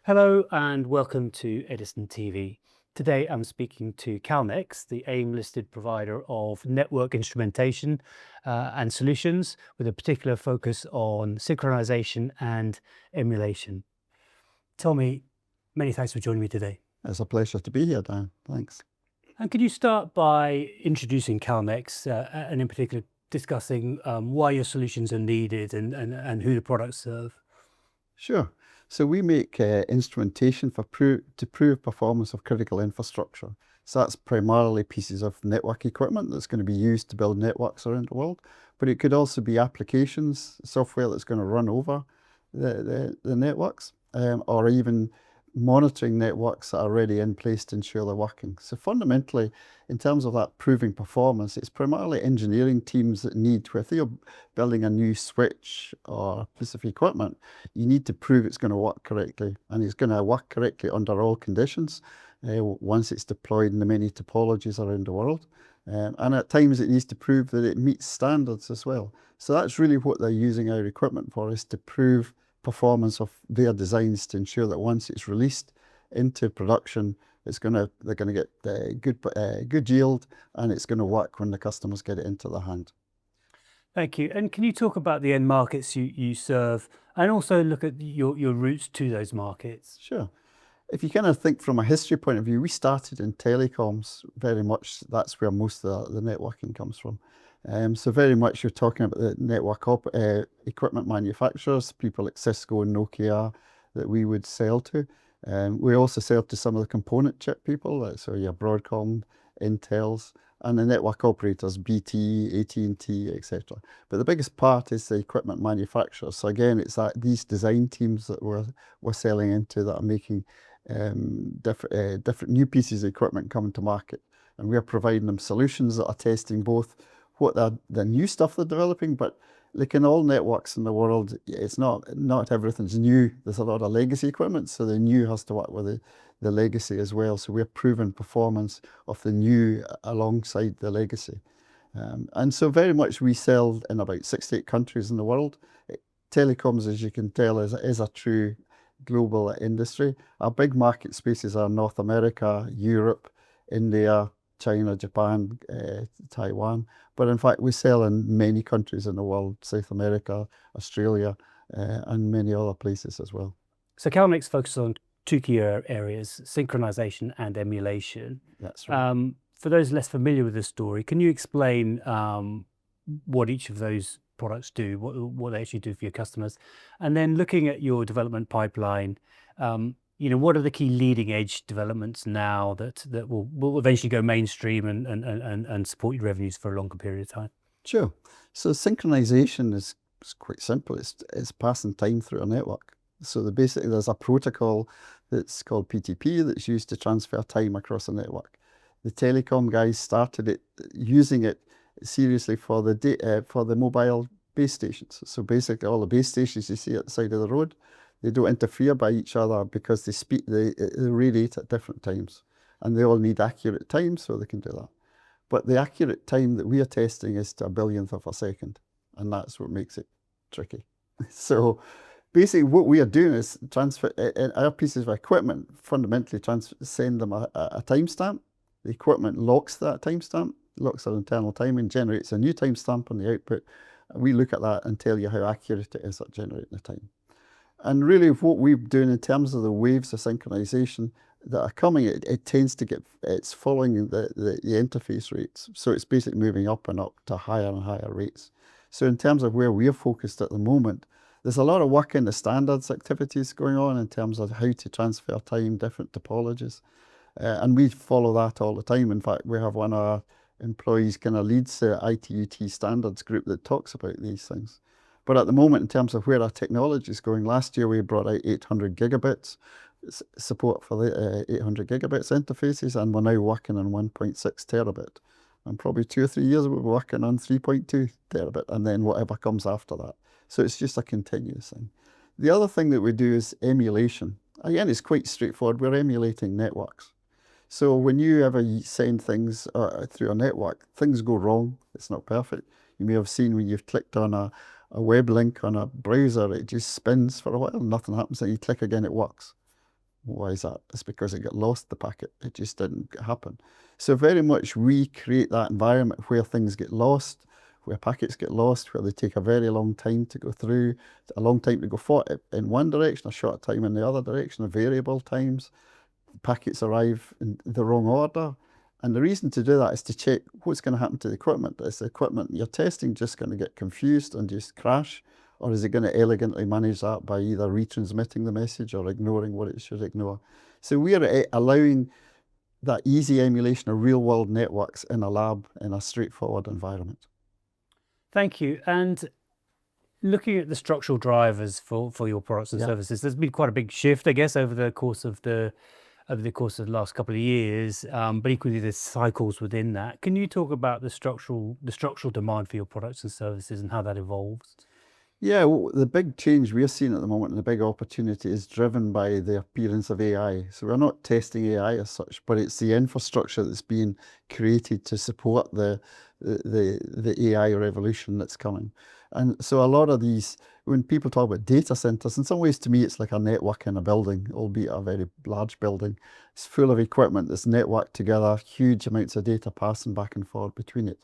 Hello and welcome to Edison TV. Today I'm speaking to Calnex, the AIM-listed provider of network instrumentation and solutions with a particular focus on synchronization and emulation. Tommy, many thanks for joining me today. It's a pleasure to be here, Dan. Thanks. And could you start by introducing Calnex and in particular discussing why your solutions are needed and who the products serve? Sure. So we make instrumentation to prove performance of critical infrastructure. So that's primarily pieces of network equipment that's going to be used to build networks around the world. But it could also be applications, software that's going to run over the networks, or even monitoring networks that are already in place to ensure they're working. So fundamentally, in terms of that proving performance, it's primarily engineering teams that need, if you're building a new switch or piece of equipment, you need to prove it's going to work correctly. And it's going to work correctly under all conditions once it's deployed in the many topologies around the world. And at times it needs to prove that it meets standards as well. So that's really what they're using our equipment for, is to prove performance of their designs, to ensure that once it's released into production, they're going to get good yield, and it's going to work when the customers get it into their hand. Thank you. And can you talk about the end markets you serve and also look at your routes to those markets? Sure. If you kind of think from a history point of view, we started in telecoms very much. That's where most of the networking comes from. So very much you're talking about the network equipment manufacturers, people like Cisco and Nokia that we would sell to. We also sell to some of the component chip people, so your Broadcom, Intels, and the network operators, BT, AT&T, etc. But the biggest part is the equipment manufacturers. So again, it's these design teams that we're selling into that are making different new pieces of equipment coming to market. And we're providing them solutions that are testing both what the new stuff they're developing, but like in all networks in the world, it's not everything's new. There's a lot of legacy equipment, so the new has to work with the legacy as well. So we're proving performance of the new alongside the legacy. And so very much we sell in about 68 countries in the world. Telecoms, as you can tell, is a true global industry. Our big market spaces are North America, Europe, India, China, Japan, Taiwan. But in fact, we sell in many countries in the world, South America, Australia, and many other places as well. So Calnex focuses on two key areas, synchronization and emulation. That's right. For those less familiar with the story, can you explain what each of those products do, what they actually do for your customers? And then looking at your development pipeline, what are the key leading edge developments now that will eventually go mainstream and support your revenues for a longer period of time? Sure. So synchronization is quite simple. It's passing time through a network. So basically there's a protocol that's called PTP that's used to transfer time across a network. The telecom guys started using it seriously for the mobile base stations. So basically all the base stations you see at the side of the road, they don't interfere by each other because they radiate at different times, and they all need accurate time so they can do that. But the accurate time that we are testing is to a billionth of a second, and that's what makes it tricky. So basically what we are doing is transfer our pieces of equipment, fundamentally send them a timestamp. The equipment locks that timestamp, locks their internal time, and generates a new timestamp on the output. And we look at that and tell you how accurate it is at generating the time. And really what we're doing in terms of the waves of synchronization that are coming, it tends to it's following the interface rates. So it's basically moving up and up to higher and higher rates. So in terms of where we're focused at the moment, there's a lot of work in the standards activities going on in terms of how to transfer time, different topologies. And we follow that all the time. In fact, we have one of our employees kind of leads the ITUT standards group that talks about these things. But at the moment, in terms of where our technology is going, last year we brought out 800 gigabits support for the 800 gigabits interfaces, and we're now working on 1.6 terabit. And probably 2 or 3 years we'll be working on 3.2 terabit, and then whatever comes after that. So it's just a continuous thing. The other thing that we do is emulation. Again, it's quite straightforward. We're emulating networks. So when you ever send things through a network, things go wrong. It's not perfect. You may have seen when you've clicked on a web link on a browser, it just spins for a while, nothing happens, and you click again, it works. Why is that? It's because it got lost, the packet. It just didn't happen. So very much we create that environment where things get lost, where packets get lost, where they take a very long time to go through, a long time to go forward in one direction, a short time in the other direction, variable times. Packets arrive in the wrong order. And the reason to do that is to check what's going to happen to the equipment. Is the equipment you're testing just going to get confused and just crash? Or is it going to elegantly manage that by either retransmitting the message or ignoring what it should ignore? So we are allowing that easy emulation of real world networks in a lab in a straightforward environment. Thank you. And looking at the structural drivers for your products and services, there's been quite a big shift, I guess, over the course of the last couple of years, but equally there's cycles within that. Can you talk about the structural demand for your products and services and how that evolves? Yeah, well, the big change we're seeing at the moment and the big opportunity is driven by the appearance of AI. So we're not testing AI as such, but it's the infrastructure that's being created to support the AI revolution that's coming. And so a lot of these, when people talk about data centers, in some ways to me it's like a network in a building, albeit a very large building. It's full of equipment that's networked together, huge amounts of data passing back and forth between it.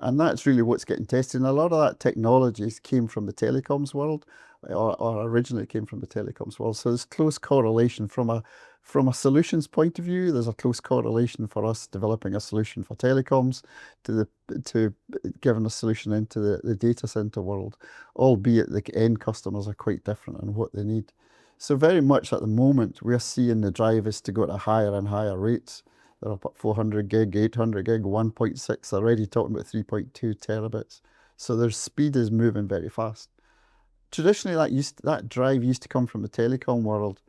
And that's really what's getting tested. And a lot of that technology came from the telecoms world, or originally came from the telecoms world. So there's close correlation from a solutions point of view. There's a close correlation for us developing a solution for telecoms to giving a solution into the data center world, albeit the end customers are quite different in what they need. So very much at the moment, we're seeing the drive is to go to higher and higher rates. They're up at 400 gig, 800 gig, 1.6, already talking about 3.2 terabits. So their speed is moving very fast. Traditionally, that drive used to come from the telecom world.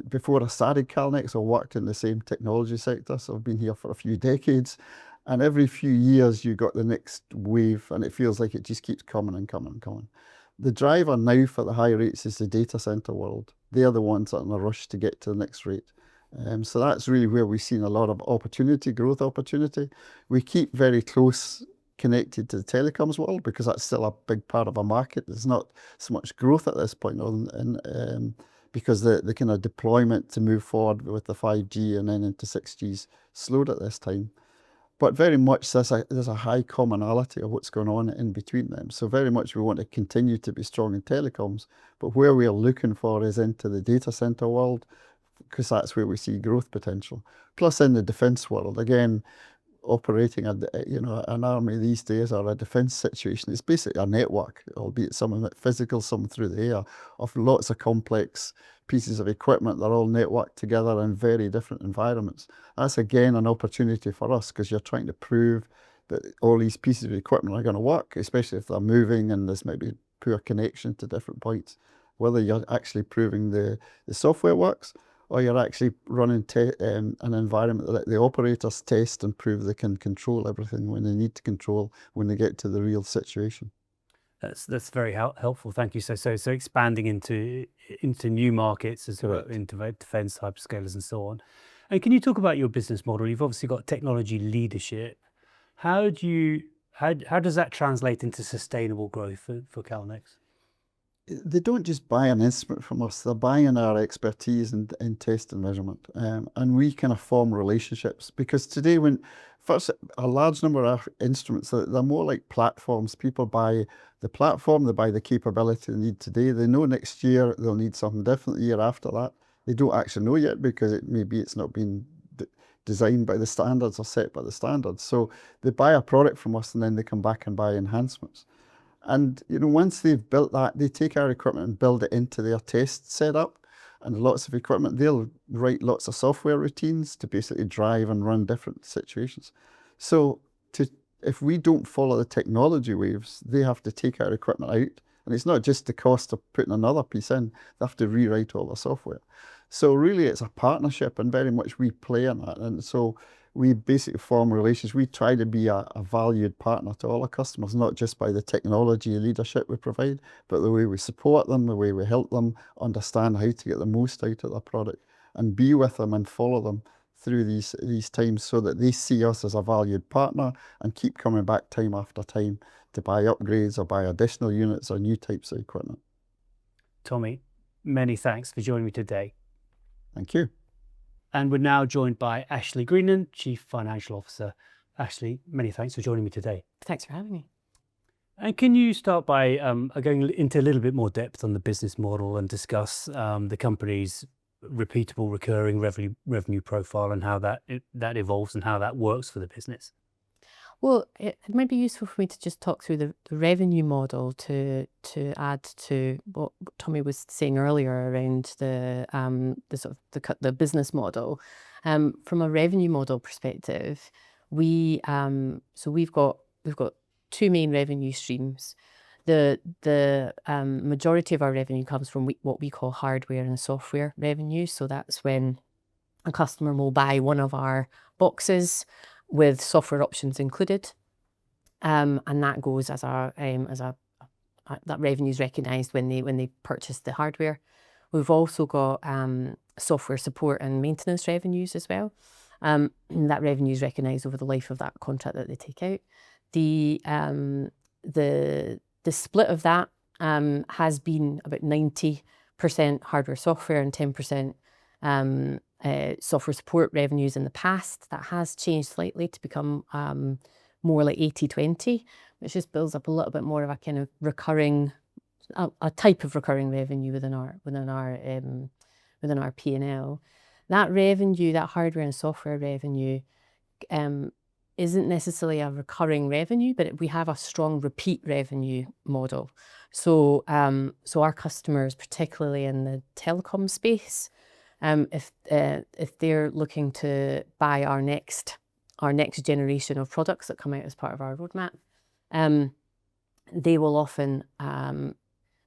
Before I started Calnex, I worked in the same technology sector, so I've been here for a few decades. And every few years, you got the next wave, and it feels like it just keeps coming and coming and coming. The driver now for the high rates is the data center world. They're the ones that are in a rush to get to the next rate. So that's really where we've seen a lot of growth opportunity. We keep very close connected to the telecoms world because that's still a big part of our market. There's not so much growth at this point because the kind of deployment to move forward with the 5G and then into 6G's slowed at this time. But very much there's a high commonality of what's going on in between them. So very much we want to continue to be strong in telecoms, but where we are looking for is into the data center world, because that's where we see growth potential. Plus in the defense world, again, operating an army these days or a defense situation, it's basically a network, albeit some of it physical, some through the air, of lots of complex pieces of equipment that are all networked together in very different environments. That's again an opportunity for us because you're trying to prove that all these pieces of equipment are going to work, especially if they're moving and there's maybe poor connection to different points. Whether you're actually proving the software works, or you're actually running an environment that the operators test and prove they can control everything when they need to control when they get to the real situation. That's very helpful. Thank you. So expanding into new markets as well, into defense, hyperscalers, and so on. And can you talk about your business model? You've obviously got technology leadership. How does that translate into sustainable growth for Calnex? They don't just buy an instrument from us, they're buying our expertise in test and measurement. And we kind of form relationships because today first, a large number of instruments, they're more like platforms. People buy the platform, they buy the capability they need today. They know next year they'll need something different the year after that. They don't actually know yet because it's not been designed by the standards or set by the standards. So they buy a product from us and then they come back and buy enhancements. And once they've built that, they take our equipment and build it into their test setup. And lots of equipment, they'll write lots of software routines to basically drive and run different situations. So if we don't follow the technology waves, they have to take our equipment out. And it's not just the cost of putting another piece in, they have to rewrite all the software. So really it's a partnership and very much we play in that. And so we basically form relations. We try to be a valued partner to all our customers, not just by the technology leadership we provide, but the way we support them, the way we help them understand how to get the most out of their product and be with them and follow them through these times so that they see us as a valued partner and keep coming back time after time to buy upgrades or buy additional units or new types of equipment. Tommy, many thanks for joining me today. Thank you. And we're now joined by Ashleigh Greenan, Chief Financial Officer. Ashleigh, many thanks for joining me today. Thanks for having me. And can you start by going into a little bit more depth on the business model and discuss the company's repeatable recurring revenue profile and how that evolves and how that works for the business? Well, it might be useful for me to just talk through the revenue model to add to what Tommy was saying earlier around the sort of the business model. From a revenue model perspective, we've got two main revenue streams. The majority of our revenue comes from what we call hardware and software revenue. So that's when a customer will buy one of our boxes with software options included, and that goes as that revenue is recognised when they purchase the hardware. We've also got software support and maintenance revenues as well. That revenue is recognised over the life of that contract that they take out. The split of that has been about 90% hardware software and 10% software support revenues in the past. That has changed slightly to become more like 80-20, which just builds up a little bit more of a kind of recurring, a type of recurring revenue within our P&L. That revenue, that hardware and software revenue, isn't necessarily a recurring revenue, but we have a strong repeat revenue model. So our customers, particularly in the telecom space, if they're looking to buy our next generation of products that come out as part of our roadmap, they will often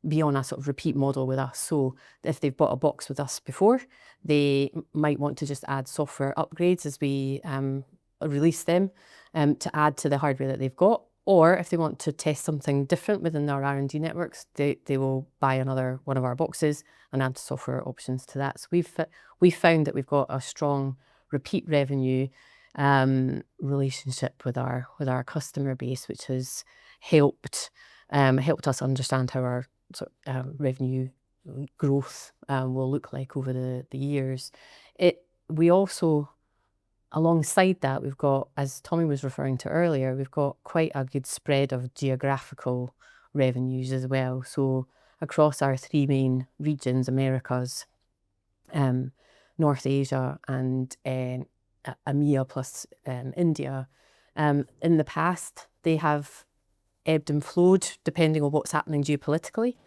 be on a sort of repeat model with us. So if they've bought a box with us before, they might want to just add software upgrades as we release them to add to the hardware that they've got. Or if they want to test something different within our R&D networks, they will buy another one of our boxes and add software options to that. So we've found that we've got a strong repeat revenue relationship with our customer base, which has helped us understand how our revenue growth will look like over the years. We also, alongside that, we've got, as Tommy was referring to earlier, we've got quite a good spread of geographical revenues as well. So across our three main regions, Americas, North Asia, and EMEA plus India, in the past, they have ebbed and flowed depending on what's happening geopolitically.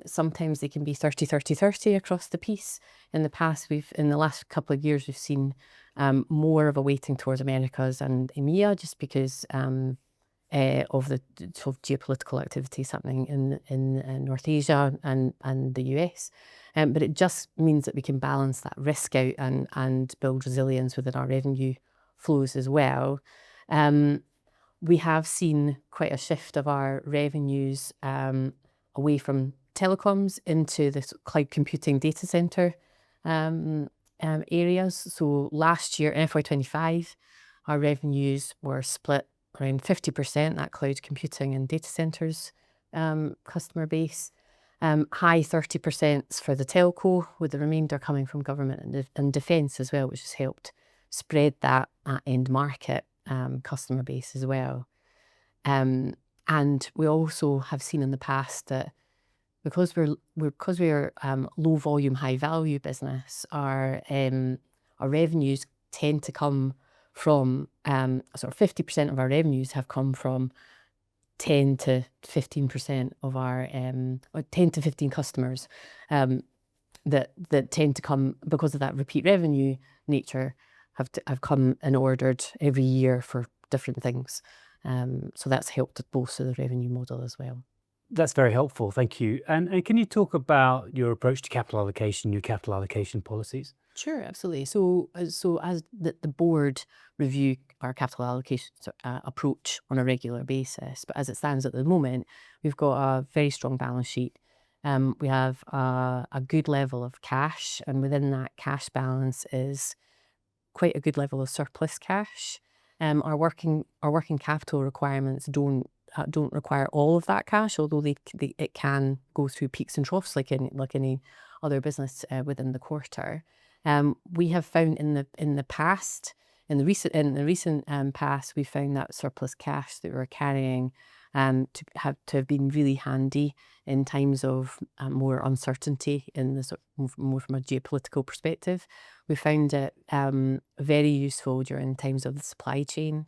Sometimes they can be 30-30-30 across the piece. In the last couple of years, we've seen more of a weighting towards Americas and EMEA, just because of the sort of geopolitical activities happening in North Asia and the US. But it just means that we can balance that risk out and build resilience within our revenue flows as well. We have seen quite a shift of our revenues away from telecoms into this cloud computing data center areas. So last year, in FY25, our revenues were split around 50%, that cloud computing and data centers customer base. High 30% for the telco, with the remainder coming from government and defence as well, which has helped spread that end market customer base as well. And we also have seen in the past that because we're low volume, high value business, our revenues tend to come from sort of 50% of our revenues have come from 10 to 15% of our or 10 to 15 customers that tend to come because of that repeat revenue nature have come and ordered every year for different things. So that's helped bolster the revenue model as well. That's very helpful, thank you. And can you talk about your approach to capital allocation, your capital allocation policies? Sure, absolutely. So as the board review our capital allocation approach on a regular basis, but as it stands at the moment, we've got a very strong balance sheet. We have a good level of cash, and within that cash balance is quite a good level of surplus cash. Our working capital requirements don't require all of that cash, although it can go through peaks and troughs like any other business within the quarter. We have found in the recent past, we found that surplus cash that we're carrying to have been really handy in times of more uncertainty in the more from a geopolitical perspective. We found it very useful during times of the supply chain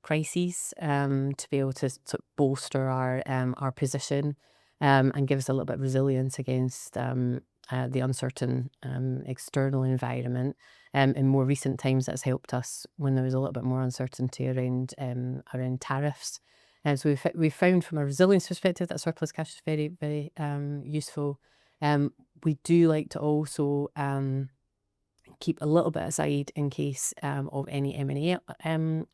crises to be able to sort of bolster our position and give us a little bit of resilience against the uncertain external environment. In more recent times, that's helped us when there was a little bit more uncertainty around tariffs. So we found from a resilience perspective that surplus cash is very, very useful. We do like to also keep a little bit aside in case of any M&A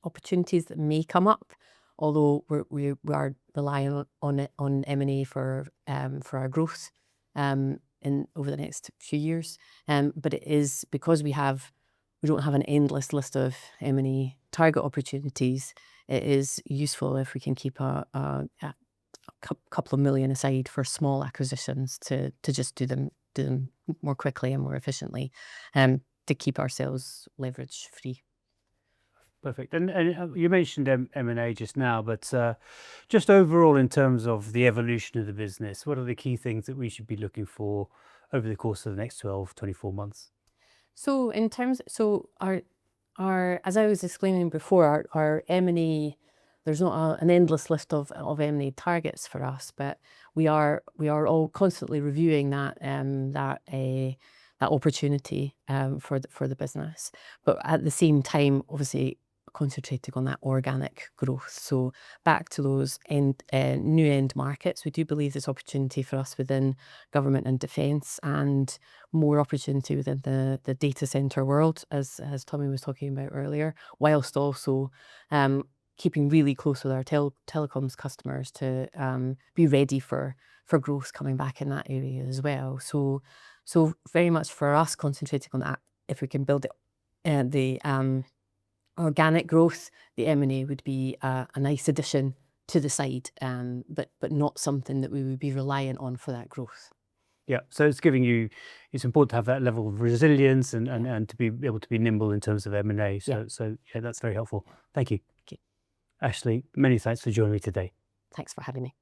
opportunities that may come up, although we are relying on M&A for our growth over the next few years. But it is because we don't have an endless list of M&A target opportunities. It is useful if we can keep a couple of million aside for small acquisitions to just do them more quickly and more efficiently, to keep ourselves leverage free. Perfect. And you mentioned M&A just now, but just overall in terms of the evolution of the business, what are the key things that we should be looking for over the course of the next 12, 24 months? So our as I was explaining before, our M&A, there's not an endless list of M&A targets for us, but we are all constantly reviewing that opportunity for the business. But at the same time, obviously concentrating on that organic growth. So back to those new end markets, we do believe there's opportunity for us within government and defence, and more opportunity within the data centre world, as Tommy was talking about earlier, whilst also keeping really close with our telecoms customers to be ready for growth coming back in that area as well. So very much for us concentrating on that, if we can build the organic growth, the M&A would be a nice addition to the side, but not something that we would be reliant on for that growth. Yeah, so it's important to have that level of resilience and to be able to be nimble in terms of M&A. So yeah, that's very helpful. Thank you. Okay. Ashleigh, many thanks for joining me today. Thanks for having me.